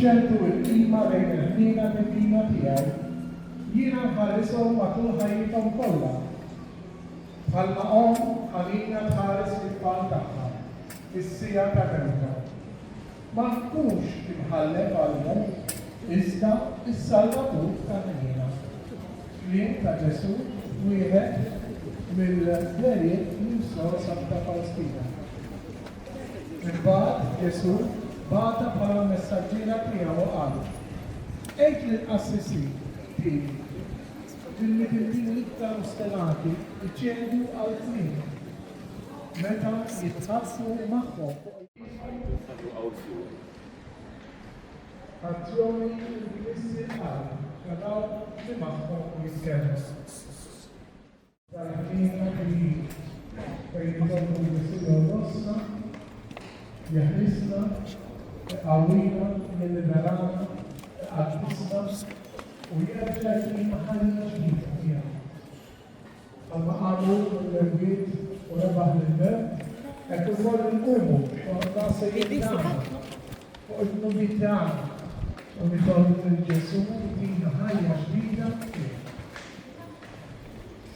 xeltu il-klima bejn il-ħnina mid-dina tiegħi, jiena nħarrishom matul ħajjithom kollha. Bħalma ħalina tħares il-tfal tagħha, is-sija ta' kelmha. Ma nkunx imħallef għalhom, iżda is-Salvatur tal-ħnina. Kliem ta' Ġesu wieħed mill-ġeriet mis-sors ta' Palestina. Imbagħad Ġesu bata bħala messaġġiera tiegħu qal: Ejt lill-qassisi tiegħi il-mitiltin l-iktar ustelati iċċedu għal-kliem meta jitħassu magħhom azzjoni l-Knissi qal naraw li magħhom jitkellmu. Tal-ħina li fejn jidollu jisiru nosna, jaħrisna, qawwina, jilliberana, għaddisna, u jerġa' jkun ħajja ġdida tiegħu. Għalma qalu l-erbiet u rebaħ l-mer, hekk ukoll inqumu fuq ras-sejjid tagħna, fuq il-nubi tagħna, u nitolbu lil Ġesu jtina ħajja ġdida tiegħu.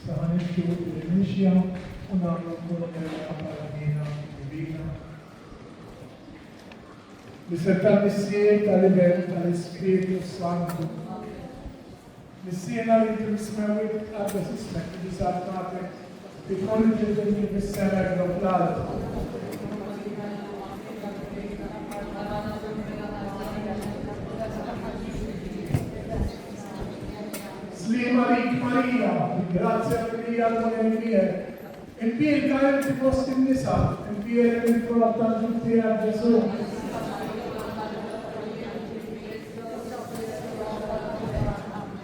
Sa ħanimxu l-mixja u nagħmlu kull il-qaparajna bina. Bisser tal-missier tal-livell tal-Ispiritu Santu. Missiena li t-rismewit għadda s-ismek li s-għadmatek bi kolli ġedini bis-semer l-oblad. Slima lik Marija, grazzja fil-lija l-monelmija. Impir kajem ti fost il-nisa, impir il-korab tal-ġutti għal-ġesu.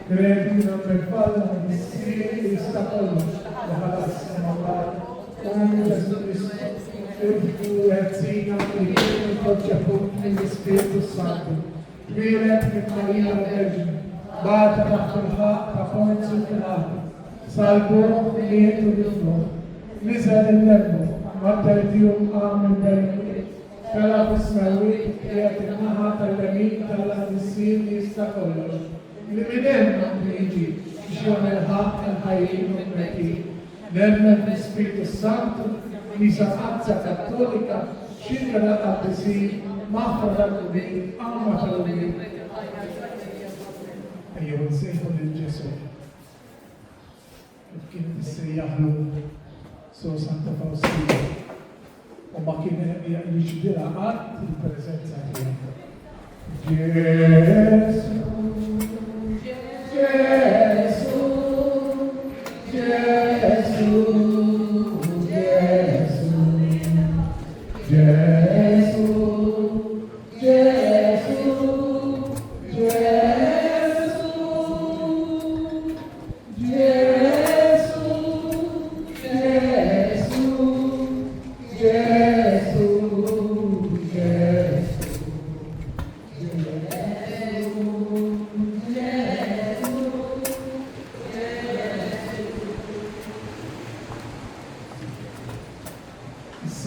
Gredina per falla di Siri e Stapolo, la palazza Mawar, come Gesù Cristo, e tu erzina e il tuo appunto nello Spirito Santo. Vire che Maria la Vergine, bata la forza, la forza finale, salvo lieto di flore, misa dell'erbo, Matteo amen bene, fella posmawi e attenata all'amita alla Siri e Stapolo. L-midenna liġi xjon il-ħaq il-ħajjin u-meti, l-erna l-Spiritu Santu, l-Isaqazza Kattolika, xirka l-qaddisi, maħfa l-qudin, għamma tal-qudin. Ejju, nsejħu l-Ġesu. Kien tissejjaħlu so Santa Faustina. U ma kien jiġbira għad il-prezenza tiegħu. Ġesu. Gesù, Gesù, Gesù, Gesù, Gesù, Gesù, Gesù, Gesù,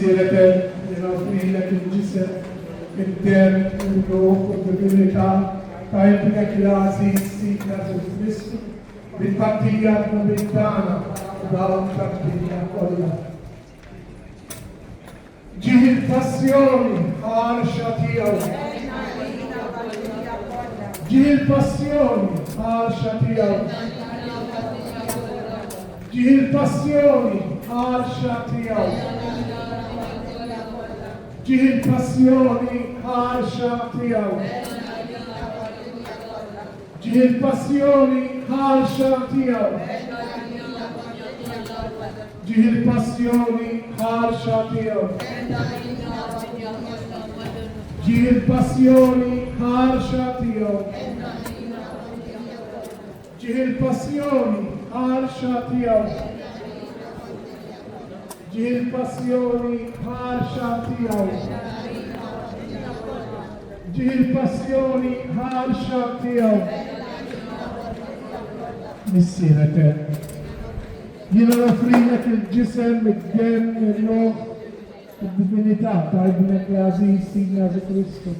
Sirete nel-offrina il-ġisem, il-dem, il-ruħ, il-divinità, ta' il-preklasi, s-sikna ġil-Kristu, bil-pattija nobiltana, u dawn pattija kollha. ġih il-passjoni ħarxa tiegħu. Ġih il-passjoni ħarxa tiegħu. Ġih il-passjoni ħarxa tiegħu. Ġih il-passjoni ħarxa tiegħu. Ġih il-passjoni ħarxa tiegħu. Ġih il-passjoni ħarxa tiegħu. Ġih il-passjoni ħarxa tiegħu. Ġih il-passjoni ħarxa tiegħu. Ġih il-passjoni ħarxa tiegħu. Ġih il-passjoni ħarxa tiegħu. Missieret jiena nofrilek il-ġisem, id-dem, il-ruħ, id-divinità ta' ibnek l-Aziz Sidna Ġesu Kristu,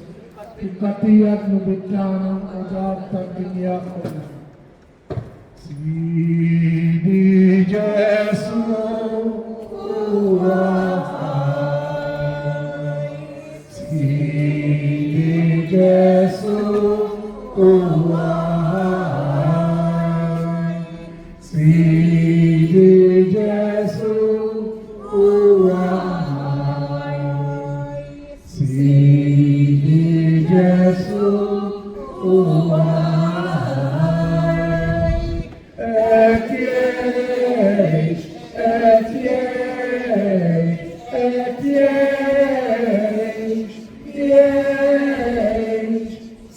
il-kattija d-nubittana u dar tad-dinja kollha. Sidi Ġesu huwa ħaj. Sidi Ġesu huwa ħaj. Sidi Ġesu huwa ħaj. Sidi Ġesu huwa ħaj. Et jgħix, et jgħix, et jgħix, jgħix,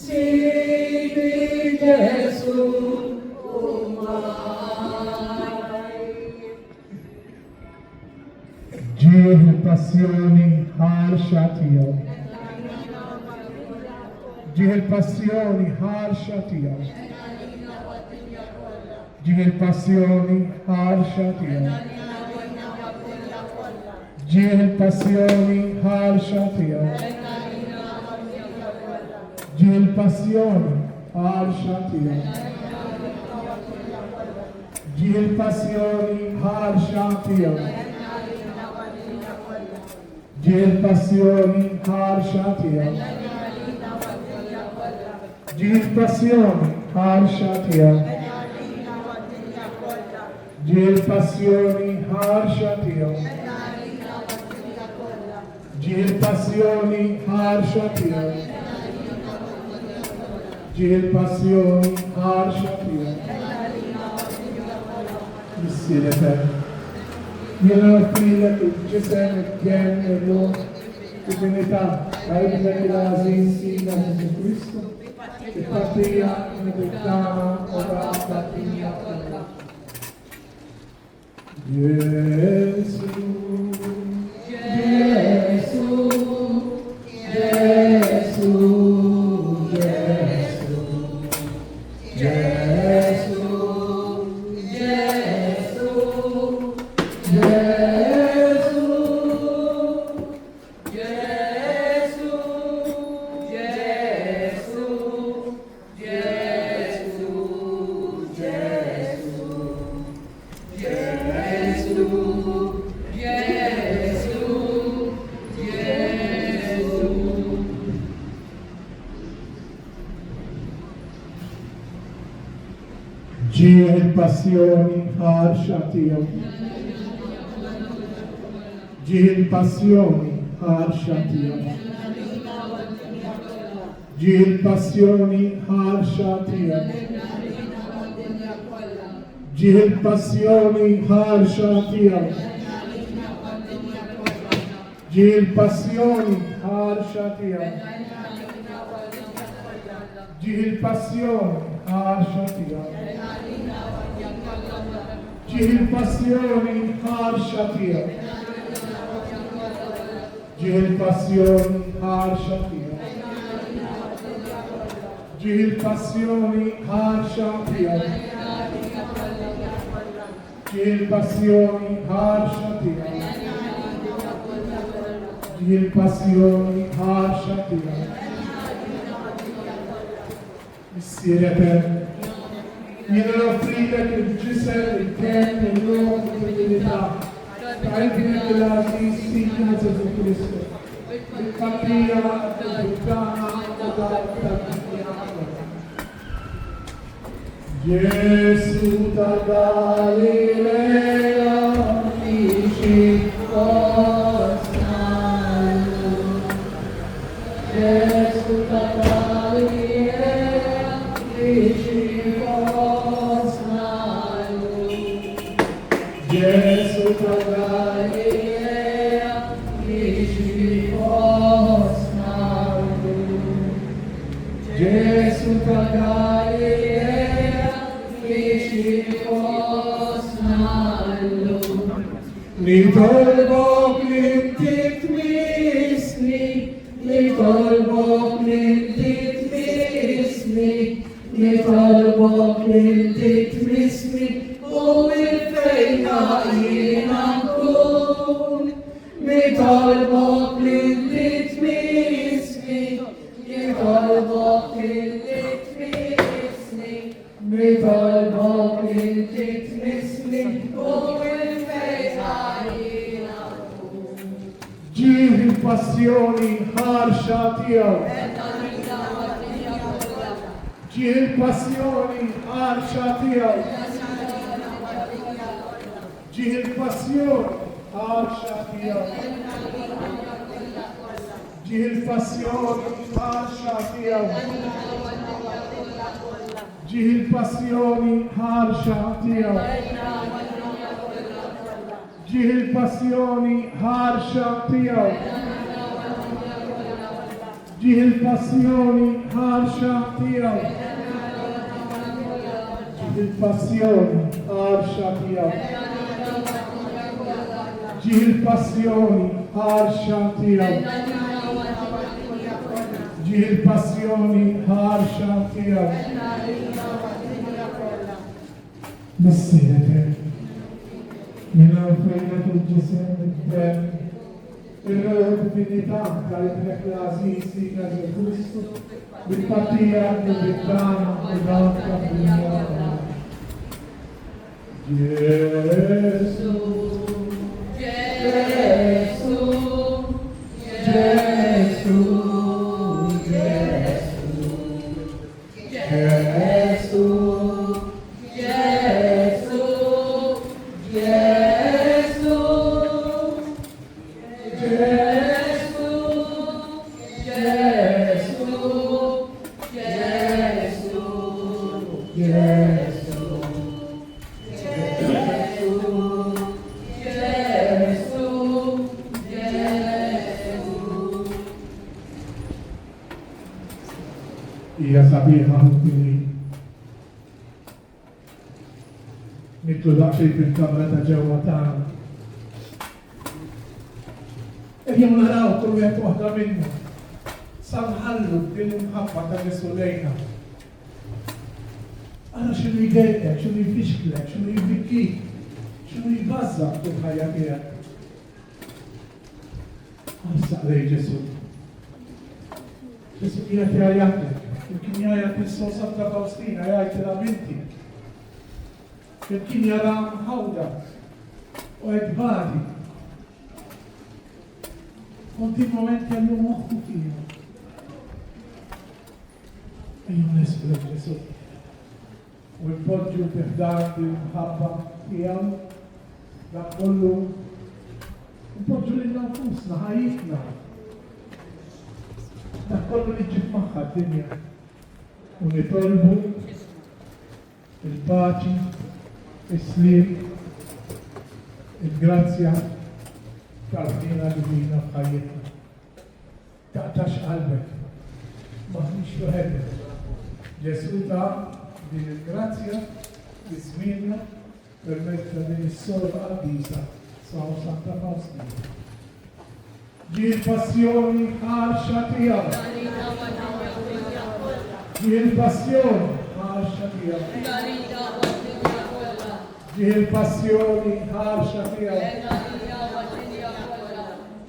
Sidi Ġesu huwa ħaj. Ġih il-passjoni ħarxa tiegħu. Ġih il-passjoni ħarxa tiegħu. Ġih il-passjoni ħarxa tiegħu. Ġih il-passjoni ħarxa tiegħu. Ġih il-passjoni ħarxa tiegħu. Ġih il-passjoni ħarxa tiegħu. Ġih il-passjoni ħarxa tiegħu. Ġih il-passjoni ħarxa tiegħu. Ġih il-passjoni ħarxa tiegħu. Ġih il-passjoni ħarxa tiegħu. Ġih il-passjoni ħarxa tiegħu. Missieret jiena nofrilek il-ġisem, id-dem, il-ruħ, id-divinità ta' ibnek l-Aziz Sidna Ġesu Kristu, il-kattija d-nubittana u dar tad-dinja kollha. Ġesu, Ġesu, Ġesu, Ġesu, Ġesu, Ġesu, Ġesu, Ġesu, Ġesu, Ġesu, Ġesu. Ġih il-passjoni ħarxa tiegħu. Ġih il-passjoni ħarxa tiegħu. Ġih il-passjoni ħarxa tiegħu. Ġih il-passjoni ħarxa tiegħu. Ġih il-passjoni ħarxa tiegħu. Ġih il-passjoni ħarxa tiegħu. Ġih il-passjoni ħarxa tiegħu. Ġih il-passjoni ħarxa tiegħu. Ġih il-passjoni ħarxa tiegħu. Ġih il-passjoni ħarxa tiegħu. Ġih il-passjoni ħarxa tiegħu. Missieret jiena nofrilek il-ġisem, il-dem, il-ruħ, id-divinità تعبنا بالعزيز فينا يسوع كريستوس بالقضية بالكامة Gesù da Galilea dici osnaio Gesù da Galilea dici osnaio Gesù da Galilea dici osnaio Gesù da Galilea Little lintit misni, little lintit misni, little lintit misni, o il feina inakun. Little lintit misni, little lintit misni, little lintit misni, o il Ġih il-passjoni ħarxa tiegħu. Ġih il-passjoni ħarxa tiegħu. Ġih il-passjoni ħarxa tiegħu. Ġih il-passjoni ħarxa tiegħu. Ġih il-passjoni ħarxa tiegħu. Ġih il-passjoni ħarxa tiegħu. Ġih il-passjoni ħarxa tiegħu. Ġih il-passjoni ħarxa tiegħu. Ġih il-passjoni ħarxa tiegħu. Ġih il-passjoni ħarxa tiegħu. Missieret Minna fejna tuġġisem id-dem, il-divinità tal-Ibrek l-Aziz li Ġesu Kristu, bil-patija, bil-bittana, bil-għanka, bil-għanka. Ġesu, Ġesu, Ġesu, Ġesu, hija sabiħa ħuddini. Nitlu daqxej fil-kamra ta' ġewwa tagħna. Ejjew naraw kull wieħed waħda minna. Sanħallu din il-mħabba ta' Misulejna. Ara x'inhu jdejqek, x'inhu jfixklek, x'inhu jbikkik, x'inhu jbażżaq fil-ħajja tiegħek. Għassaq lej Ġesu. Ġesu qiegħed jgħajjatlek. Kien jgħajjat is-sosa ta' Fawstina jgħidilha binti. Kien jara mħawda u għedbadi. Kontinuament kellu moħħu fija. Ejju nisbru Ġesu. U npoġġu fiħdan bil-mħabba tiegħu dak kollu. Npoġġu lil nfusna ħajjitna. Dak kollu li ġib magħha d-dinja. U nitolbu il-paċi, il-slim, il-grazzja tal-ħina divina f'ħajjitna. Taqtax qalbek, maħniex tuħebbek. Ġesu ta' din il-grazzja li żmienna permezz ta' din is-sorba qdisa saw Santa Fawstina. Ġie l-passjoni ħarxa tiegħu. Ġie l-passjoni ħarxa tiegħu. Ġie l-passjoni ħarxa tiegħu.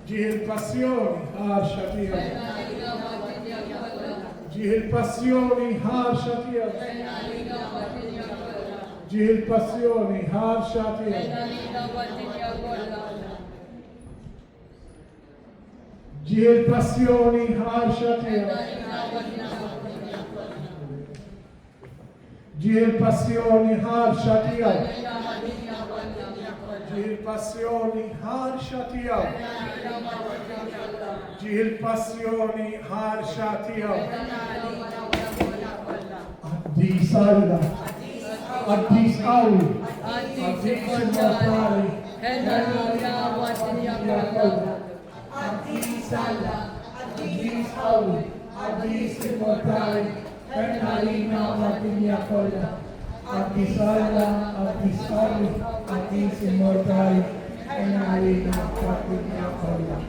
Ġie l-passjoni ħarxa tiegħu. Ġie l-passjoni ħarxa tiegħu. Ġie l-passjoni ħarxa tiegħu. ġiel passjoni ħarxa tiegħek. ġiel passjoni ħarxa tiegħek. ġiel passjoni ħarxa tiegħek. ġiel passjoni ħarxa tiegħek. Għaddis Alla, għaddis qawwi, għaddis immortali, għaddis Alla, għaddis qawwi, għaddis immortali, għalina għad-dinja kollha. Għaddis Alla, għaddis qawwi, għaddis immortali, għalina għad-dinja kollha.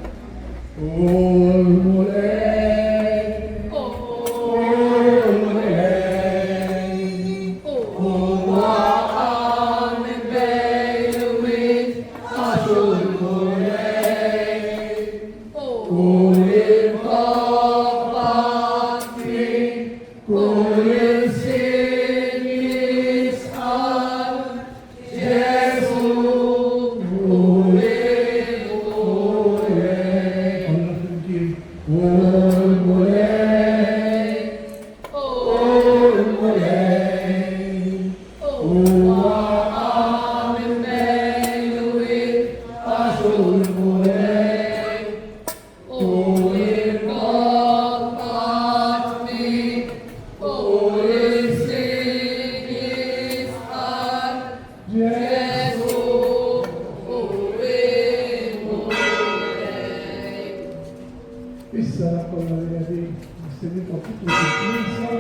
Issa kolla li nistedilkom titlu fil-Knisja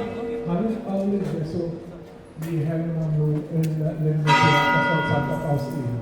ħanilqgħu lil Ġesu li ħellu nagħmlu l-missja ta' Santa Faustina.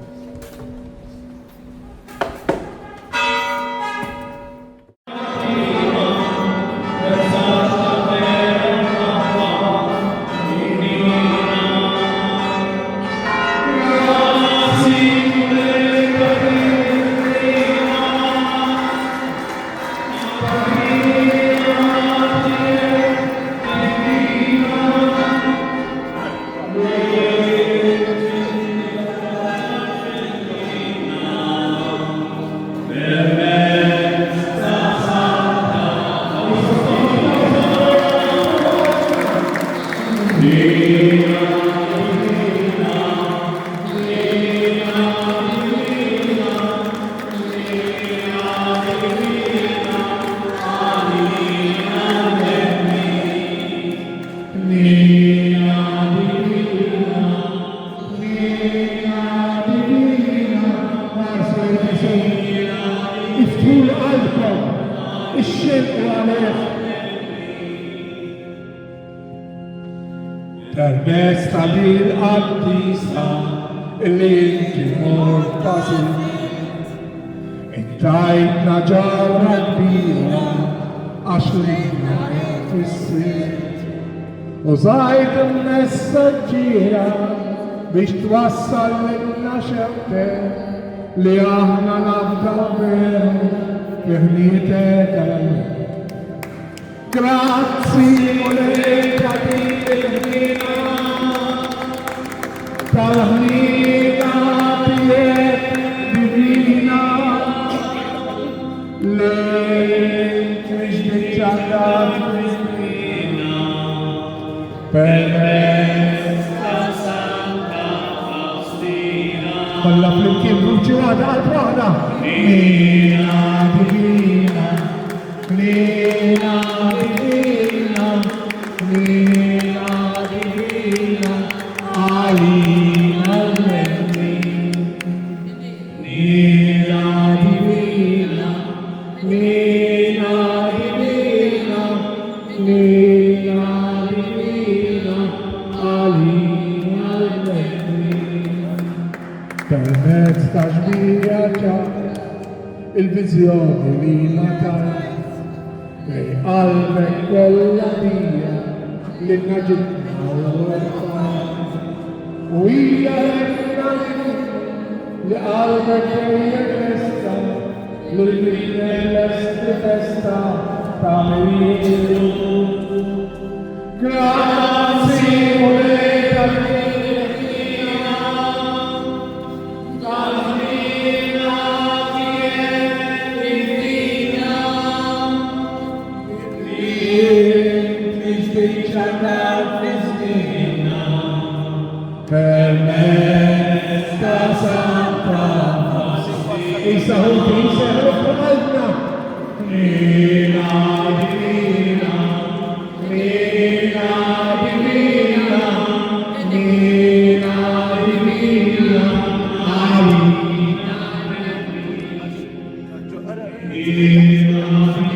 Permezz tal-qaddisa li inti mortasi, intajtna ġawra kbira għax li fis-sirt. Użajt il-messaġġiera biex twassal lilna xewqek li aħna nafdaw veru fiħnietek għal-għalek. Grazzi mulejka dik-il-ħina tal-ħnina tiegħek divina li twiġġiġġata fil-ħina permezz ta' Santa Faustina. Kollha flimkien bruċi waħda għal-waħda. Ħnina divina, ħnina divina, ħnina divina, għalina l-menni. Ħnina divina, ħnina divina, ħnina divina, għalina l-menni. Permezz ta' ġbija ċara il-vizjoni li natat lej qalbek kollha dija li naġibna l-orfan. U hija li qalbek dejjem lesta l-bidel lesti festa tagħmel. Grazzi mulejka dik-il-ħina tal-ħnina tiegħek divina Sahel Pramalna. Nina Divina, Nina Divina, Nina Divina, Nina Divina.